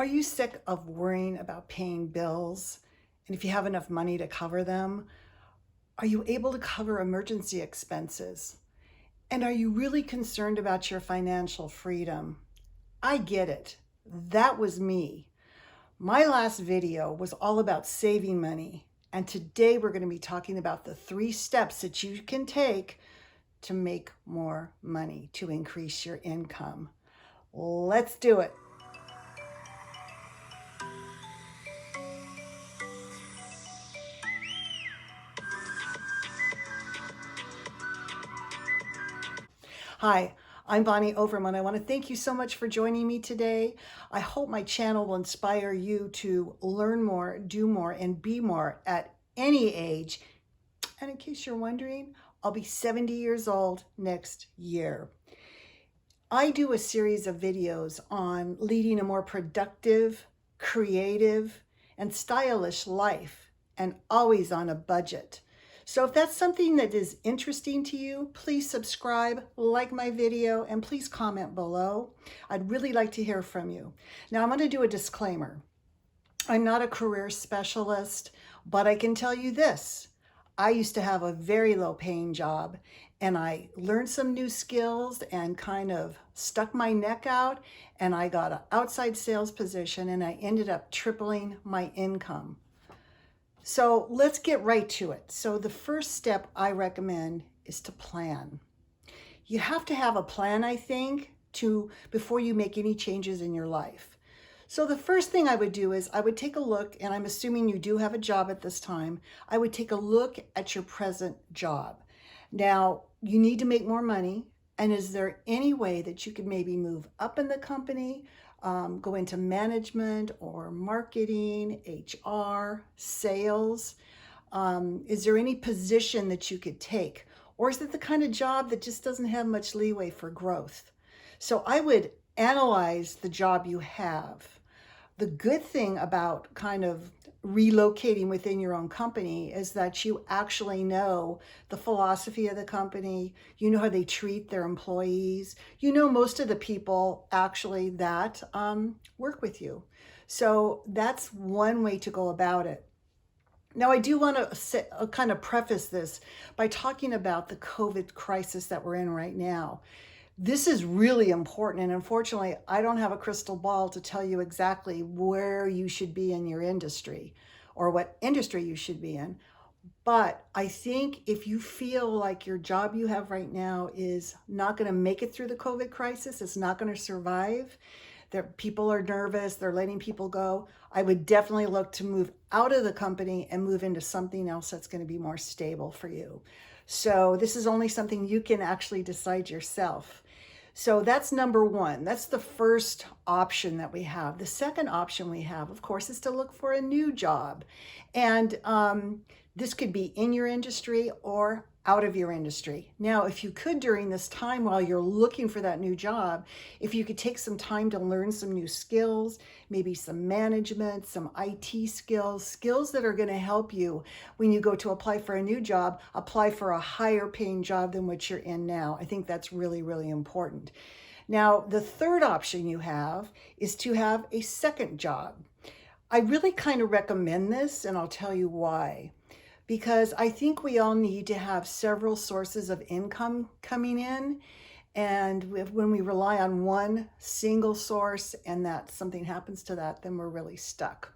Are you sick of worrying about paying bills? And if you have enough money to cover them, are you able to cover emergency expenses? And are you really concerned about your financial freedom? I get it. That was me. My last video was all about saving money. And today we're going to be talking about the 3 steps that you can take to make more money, to increase your income. Let's do it. Hi, I'm Bonnie Overman. I want to thank you so much for joining me today. I hope my channel will inspire you to learn more, do more, and be more at any age. And in case you're wondering, I'll be 70 years old next year. I do a series of videos on leading a more productive, creative, and stylish life, and always on a budget. So if that's something that is interesting to you, please subscribe, like my video, and please comment below. I'd really like to hear from you. Now I'm going to do a disclaimer. I'm not a career specialist, but I can tell you this. I used to have a very low paying job, and I learned some new skills and kind of stuck my neck out, and I got an outside sales position, and I ended up tripling my income. So let's get right to it. So the first step I recommend is to plan. You have to have a plan, I think, before you make any changes in your life. So the first thing I would do is I would take a look, and I'm assuming you do have a job at this time, I would take a look at your present job. Now, you need to make more money, and is there any way that you could maybe move up in the company, go into management or marketing, HR, sales? Is there any position that you could take? Or is it the kind of job that just doesn't have much leeway for growth? So I would analyze the job you have. The good thing about kind of relocating within your own company is that you actually know the philosophy of the company. You know how they treat their employees. You know most of the people actually that work with you. So that's one way to go about it. Now, I do want to kind of preface this by talking about the COVID crisis that we're in right now. This is really important, and unfortunately, I don't have a crystal ball to tell you exactly where you should be in your industry or what industry you should be in. But I think if you feel like your job you have right now is not going to make it through the COVID crisis, it's not going to survive, that people are nervous, they're letting people go, I would definitely look to move out of the company and move into something else that's going to be more stable for you. So this is only something you can actually decide yourself. So that's number one. That's the first option that we have. The second option we have, of course, is to look for a new job. And this could be in your industry or out of your industry. Now, if you could, during this time while you're looking for that new job, if you could take some time to learn some new skills, maybe some management, some IT skills that are going to help you when you go to apply for a new job, apply for a higher paying job than what you're in now. I think that's really, really important. Now, the third option you have is to have a second job. I really kind of recommend this, and I'll tell you why. Because I think we all need to have several sources of income coming in. And when we rely on one single source and that something happens to that, then we're really stuck.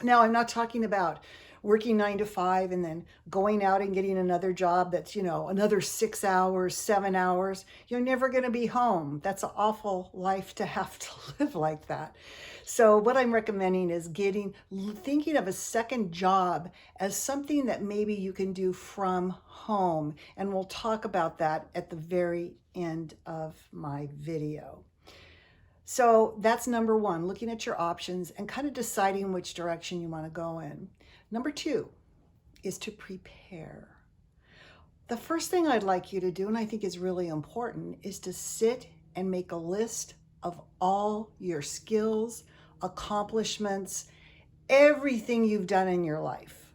Now, I'm not talking about working 9 to 5 and then going out and getting another job that's, another 6 hours, 7 hours. You're never going to be home. That's an awful life to have to live like that. So what I'm recommending is thinking of a second job as something that maybe you can do from home. And we'll talk about that at the very end of my video. So that's number one, looking at your options and kind of deciding which direction you want to go in. Number 2 is to prepare. The first thing I'd like you to do, and I think is really important, is to sit and make a list of all your skills, accomplishments, everything you've done in your life.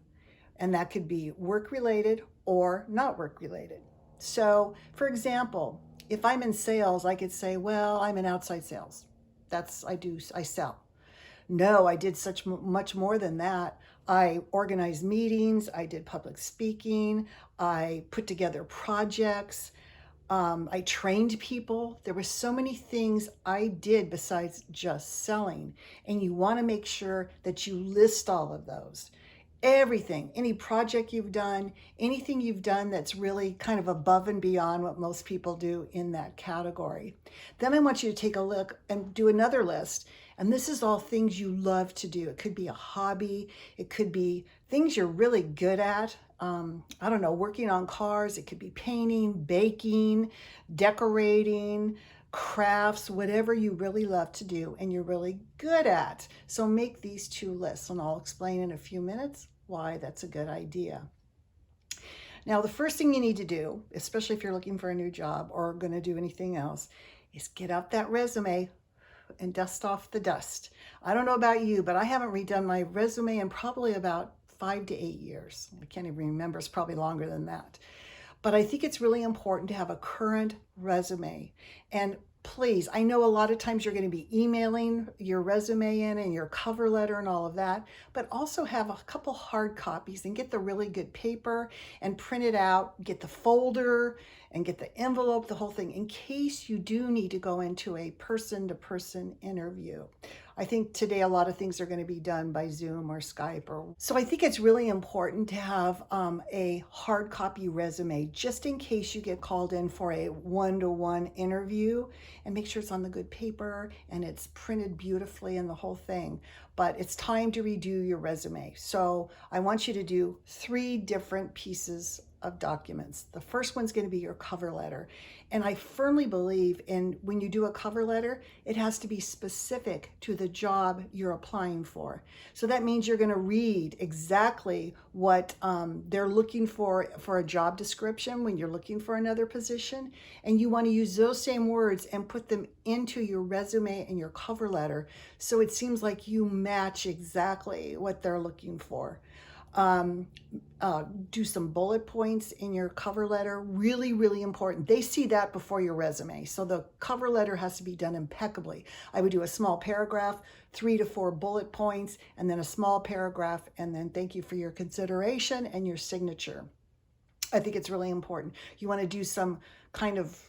And that could be work-related or not work-related. So, for example, if I'm in sales, I could say, well, I'm in outside sales. I sell. No, I did much more than that. I organized meetings, I did public speaking, I put together projects, I trained people. There were so many things I did besides just selling. And you want to make sure that you list all of those. Everything, any project you've done, anything you've done that's really kind of above and beyond what most people do in that category. Then I want you to take a look and do another list. And this is all things you love to do. It could be a hobby, it could be things you're really good at. I don't know, working on cars, it could be painting, baking, decorating, crafts, whatever you really love to do and you're really good at. So make these two lists, and I'll explain in a few minutes why that's a good idea. Now, the first thing you need to do, especially if you're looking for a new job or going to do anything else, is get out that resume and dust off the dust. I don't know about you, but I haven't redone my resume in probably about 5 to 8 years. I can't even remember, it's probably longer than that. But I think it's really important to have a current resume. And please, I know a lot of times you're going to be emailing your resume in and your cover letter and all of that, but also have a couple hard copies and get the really good paper and print it out, get the folder and get the envelope, the whole thing, in case you do need to go into a person-to-person interview. I think today a lot of things are going to be done by Zoom or Skype. So I think it's really important to have a hard copy resume just in case you get called in for a one-to-one interview, and make sure it's on the good paper and it's printed beautifully and the whole thing. But it's time to redo your resume. So I want you to do 3 different pieces of documents. The first one's going to be your cover letter. And I firmly believe in when you do a cover letter, it has to be specific to the job you're applying for. So that means you're going to read exactly what they're looking for a job description when you're looking for another position. And you want to use those same words and put them into your resume and your cover letter so it seems like you match exactly what they're looking for. Do some bullet points in your cover letter. Really, really important. They see that before your resume. So the cover letter has to be done impeccably. I would do a small paragraph, 3 to 4 bullet points, and then a small paragraph, and then thank you for your consideration and your signature. I think it's really important. You want to do some kind of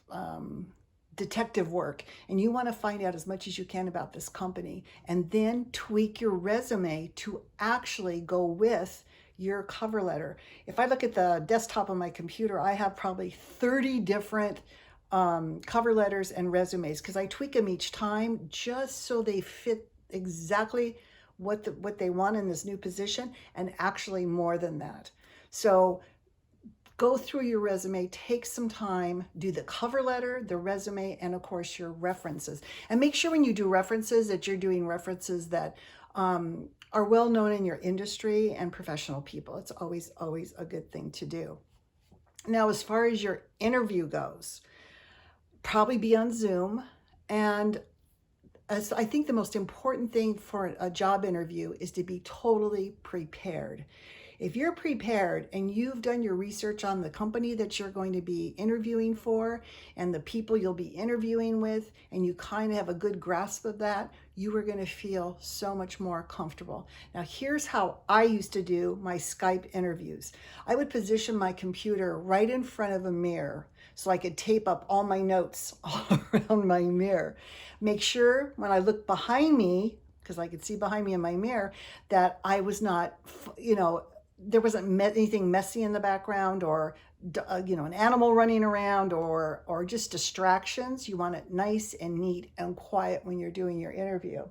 detective work, and you want to find out as much as you can about this company, and then tweak your resume to actually go with your cover letter. If I look at the desktop on my computer, I have probably 30 different cover letters and resumes because I tweak them each time just so they fit exactly what they want in this new position, and actually more than that. So go through your resume, take some time, do the cover letter, the resume, and of course your references. And make sure when you do references that you're doing references that are well known in your industry and professional people. It's always a good thing to do. Now, as far as your interview goes, probably be on Zoom. And as I think the most important thing for a job interview is to be totally prepared. If you're prepared and you've done your research on the company that you're going to be interviewing for and the people you'll be interviewing with, and you kind of have a good grasp of that, you are going to feel so much more comfortable. Now, here's how I used to do my Skype interviews. I would position my computer right in front of a mirror so I could tape up all my notes all around my mirror. Make sure when I look behind me, because I could see behind me in my mirror, that I was not, there wasn't anything messy in the background, or an animal running around, or just distractions. You want it nice and neat and quiet when you're doing your interview.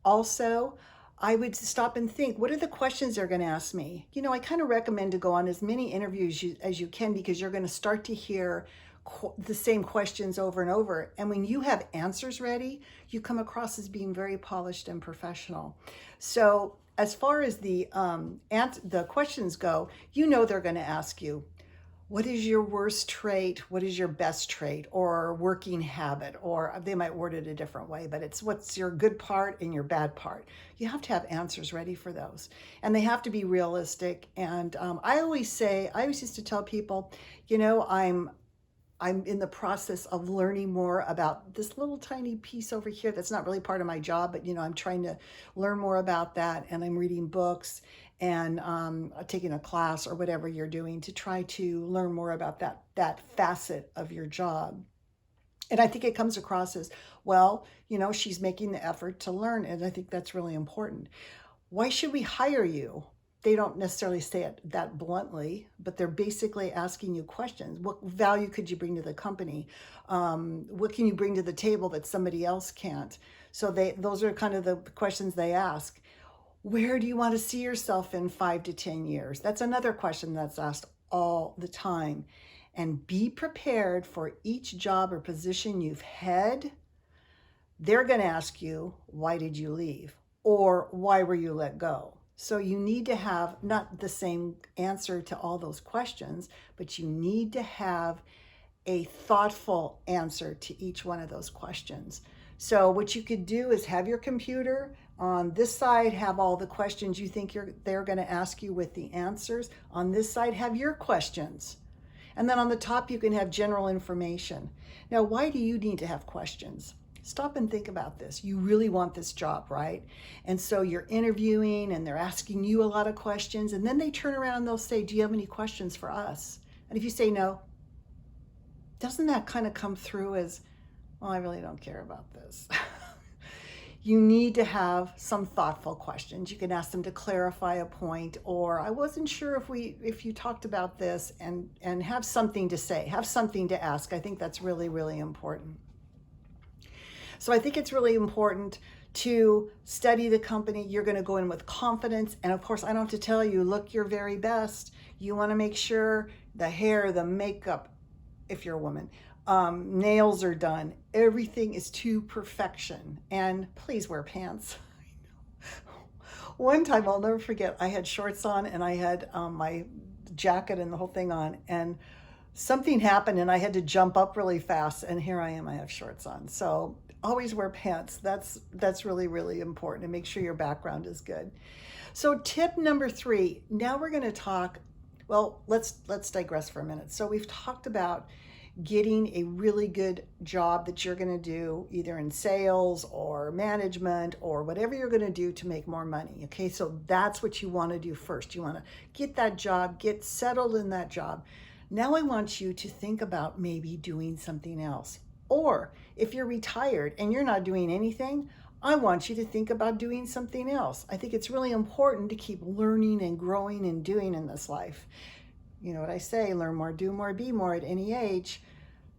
Also, I would stop and think, what are the questions they're going to ask me? I kind of recommend to go on as many interviews as you can, because you're going to start to hear the same questions over and over. And when you have answers ready, you come across as being very polished and professional. So as far as the questions go, they're going to ask you, what is your worst trait? What is your best trait or working habit? Or they might word it a different way, but it's what's your good part and your bad part. You have to have answers ready for those. And they have to be realistic. And I always used to tell people, I'm in the process of learning more about this little tiny piece over here that's not really part of my job, but I'm trying to learn more about that, and I'm reading books and taking a class or whatever you're doing to try to learn more about that facet of your job. And I think it comes across as, well, she's making the effort to learn, and I think that's really important. Why should we hire you? They don't necessarily say it that bluntly, but they're basically asking you questions. What value could you bring to the company? What can you bring to the table that somebody else can't? So those are kind of the questions they ask. Where do you want to see yourself in 5 to 10 years? That's another question that's asked all the time. And be prepared for each job or position you've had. They're going to ask you, why did you leave? Or why were you let go? So you need to have not the same answer to all those questions, but you need to have a thoughtful answer to each one of those questions. So what you could do is have your computer on this side, have all the questions you think they're going to ask you with the answers. On this side, have your questions. And then on the top, you can have general information. Now, why do you need to have questions? Stop and think about this. You really want this job, right? And so you're interviewing and they're asking you a lot of questions. And then they turn around and they'll say, do you have any questions for us? And if you say no, doesn't that kind of come through as, well, I really don't care about this? You need to have some thoughtful questions. You can ask them to clarify a point, or I wasn't sure if you talked about this, and have something to say, have something to ask. I think that's really, really important. So I think it's really important to study the company. You're going to go in with confidence. And of course, I don't have to tell you, look your very best. You want to make sure the hair, the makeup, if you're a woman, nails are done. Everything is to perfection. And please wear pants. One time, I'll never forget, I had shorts on and I had my jacket and the whole thing on. And something happened and I had to jump up really fast. And here I am, I have shorts on. So always wear pants. That's really, really important, and make sure your background is good. So tip number 3, now we're going to talk, well, let's digress for a minute. So we've talked about getting a really good job that you're going to do either in sales or management or whatever you're going to do to make more money. Okay, so that's what you want to do first. You want to get that job, get settled in that job. Now I want you to think about maybe doing something else. Or if you're retired and you're not doing anything, I want you to think about doing something else. I think it's really important to keep learning and growing and doing in this life. You know what I say, learn more, do more, be more at any age.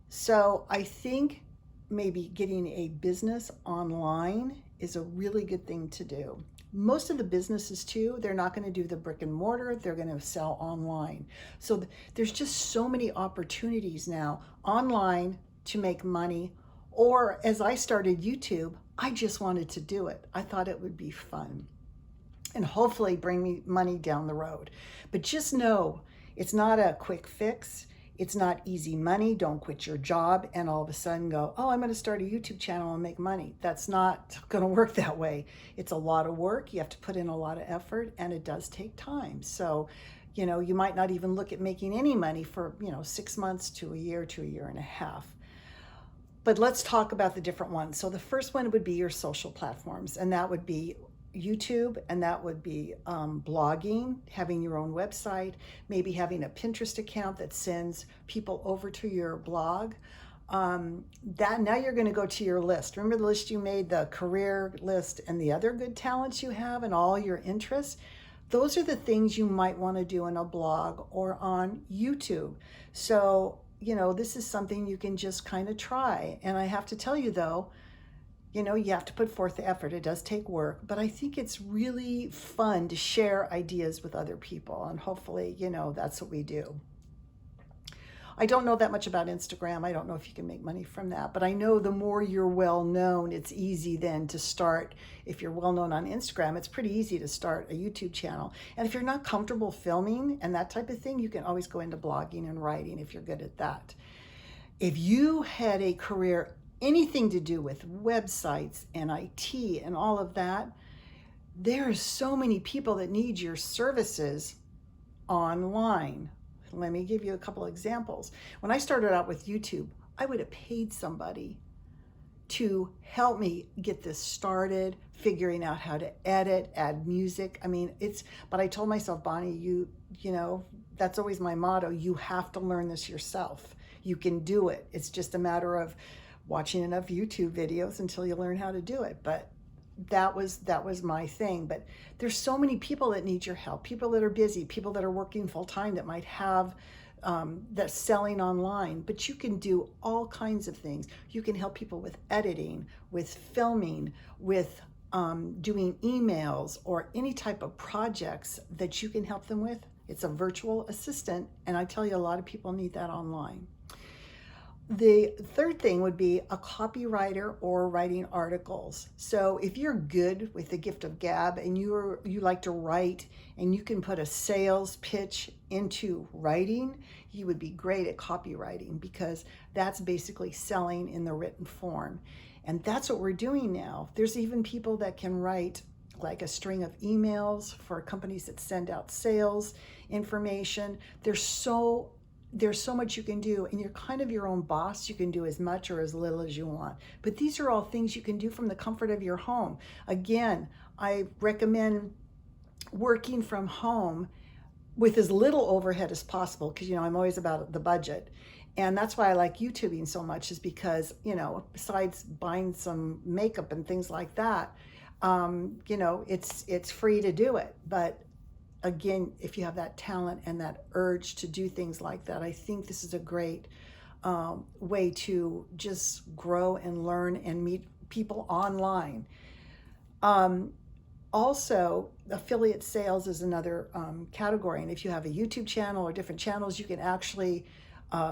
So I think maybe getting a business online is a really good thing to do. Most of the businesses too, they're not going to do the brick and mortar, they're going to sell online. So there's just so many opportunities now online to make money. Or as I started YouTube, I just wanted to do it. I thought it would be fun and hopefully bring me money down the road. But just know, it's not a quick fix. It's not easy money. Don't quit your job and all of a sudden go, oh, I'm going to start a YouTube channel and make money. That's not going to work that way. It's a lot of work. You have to put in a lot of effort, and it does take time. So, you might not even look at making any money for, 6 months to a year and a half. But let's talk about the different ones. So the first one would be your social platforms, and that would be YouTube, and that would be blogging, having your own website, maybe having a Pinterest account that sends people over to your blog. That now you're going to go to your list. Remember the list you made, the career list and the other good talents you have and all your interests? Those are the things you might want to do in a blog or on YouTube. So, this is something you can just kind of try. And I have to tell you though, you have to put forth the effort. It does take work, but I think it's really fun to share ideas with other people. And hopefully, that's what we do. I don't know that much about Instagram. I don't know if you can make money from that, but I know the more you're well known, it's easy then to start. If you're well known on Instagram, it's pretty easy to start a YouTube channel. And if you're not comfortable filming and that type of thing, you can always go into blogging and writing if you're good at that. If you had a career, anything to do with websites and IT and all of that, there are so many people that need your services online. Let me give you a couple examples. When I started out with YouTube, I would have paid somebody to help me get this started, figuring out how to edit, add music. I mean, but I told myself, Bonnie, you know, that's always my motto. You have to learn this yourself. You can do it. It's just a matter of watching enough YouTube videos until you learn how to do it. But that was my thing. But there's so many people that need your help, people that are busy, people that are working full time that might have that's selling online, but you can do all kinds of things. You can help people with editing, with filming, with doing emails, or any type of projects that you can help them with. It's a virtual assistant, and I tell you, a lot of people need that online. The third thing would be a copywriter or writing articles. So if you're good with the gift of gab and you like to write and you can put a sales pitch into writing, you would be great at copywriting, because that's basically selling in the written form. And that's what we're doing now. There's even people that can write like a string of emails for companies that send out sales information. There's so much you can do, and you're kind of your own boss. You can do as much or as little as you want. But these are all things you can do from the comfort of your home. Again, I recommend working from home with as little overhead as possible, because, you know, I'm always about the budget. And that's why I like YouTubing so much, is because, you know, besides buying some makeup and things like that, you know, it's free to do it. But again, if you have that talent and that urge to do things like that, I think this is a great way to just grow and learn and meet people online. Also, affiliate sales is another category. And if you have a YouTube channel or different channels, you can actually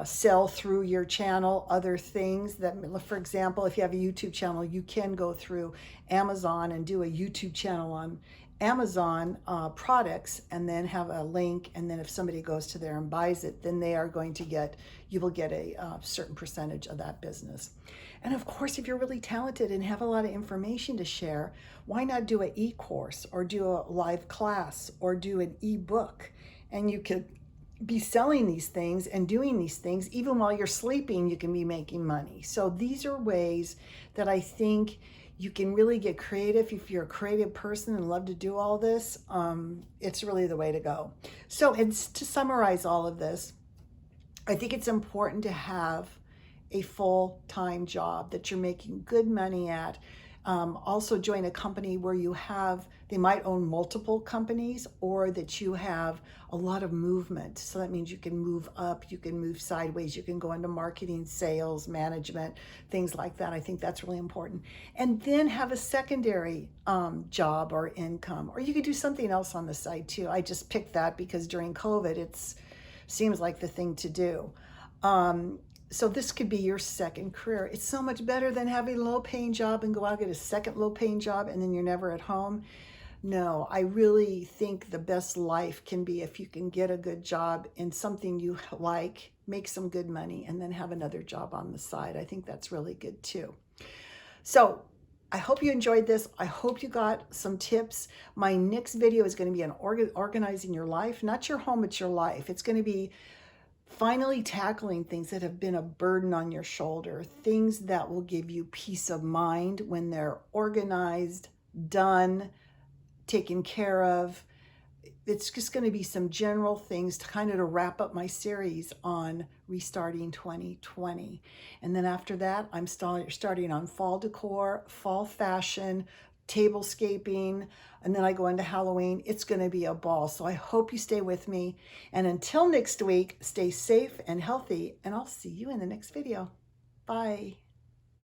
sell through your channel other things. That, for example, if you have a YouTube channel, you can go through Amazon and do a YouTube channel on Amazon products, and then have a link, and then if somebody goes to there and buys it, then they are going to get, you will get a certain percentage of that business. And of course, if you're really talented and have a lot of information to share, why not do an e-course, or do a live class, or do an e-book? And you could be selling these things and doing these things even while you're sleeping. You can be making money. So these are ways that I think you can really get creative. If you're a creative person and love to do all this, it's really the way to go. So to summarize all of this, I think it's important to have a full-time job that you're making good money at. Also join a company where they might own multiple companies, or that you have a lot of movement. So that means you can move up, you can move sideways, you can go into marketing, sales, management, things like that. I think that's really important. And then have a secondary job or income, or you could do something else on the side too. I just picked that because during COVID, it seems like the thing to do. So this could be your second career. It's so much better than having a low-paying job and go out and get a second low-paying job and then you're never at home. No, I really think the best life can be if you can get a good job in something you like, make some good money, and then have another job on the side. I think that's really good too. So I hope you enjoyed this. I hope you got some tips. My next video is going to be on organizing your life, not your home, it's your life. It's going to be finally tackling things that have been a burden on your shoulder, things that will give you peace of mind when they're organized, done, taken care of. It's just going to be some general things to kind of to wrap up my series on restarting 2020. And then after that, I'm starting on fall decor, fall fashion, tablescaping, and then I go into Halloween. It's going to be a ball. So I hope you stay with me. And until next week, stay safe and healthy, and I'll see you in the next video. Bye.